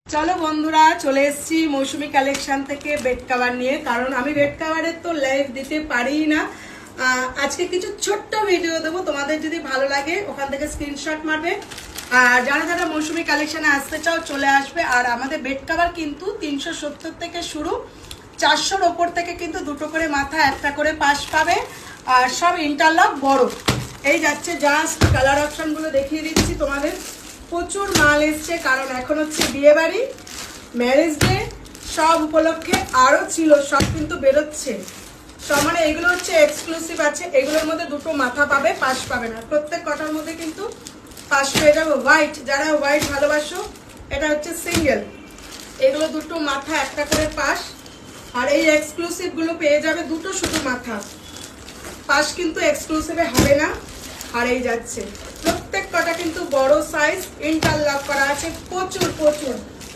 চলো বন্ধুরা, চলে এসেছি মৌসুমী কালেকশন থেকে বেড কভার নিয়ে। কারণ আমি বেড কভারের তো লাইভ দিতে পারি না। আজকে কিছু ছোট্ট ভিডিও দেবো, তোমাদের যদি ভালো লাগে ওখান থেকে স্ক্রিনশট মারবে। আর যারা যারা মৌসুমী কালেকশনে আসতে চাও চলে আসবে। আর আমাদের বেড কভার কিন্তু 370 থেকে শুরু, 400-র ওপর থেকে কিন্তু দুটো করে মাথা, একটা করে পাশ পাবে। আর সব ইন্টারলক বড়। এই যাচ্ছে, জাস্ট কালার অপশনগুলো দেখিয়ে দিচ্ছি তোমাদের। প্রচুর মাল এসছে, কারণ এখন হচ্ছে বিয়ে বাড়ি, ম্যারেজ ডে, সব উপলক্ষে আরও ছিল, সব কিন্তু বেরোচ্ছে সব। মানে এগুলো হচ্ছে এক্সক্লুসিভ আছে, এগুলোর মধ্যে দুটো মাথা পাবে, পাশ পাবে না। প্রত্যেক কটার মধ্যে কিন্তু পাশ পেয়ে যাবে। হোয়াইট, যারা হোয়াইট ভালোবাসো, এটা হচ্ছে সিঙ্গেল। এগুলো দুটো মাথা, একটা করে পাশ। আর এই এক্সক্লুসিভগুলো পেয়ে যাবে দুটো শুধু মাথা, পাশ কিন্তু এক্সক্লুসিভে হবে না। আর এই যাচ্ছে, প্রত্যেক কটা কিন্তু বড় সাইজ, ইন্টারলক করা আছে, প্রচুর প্রচুর।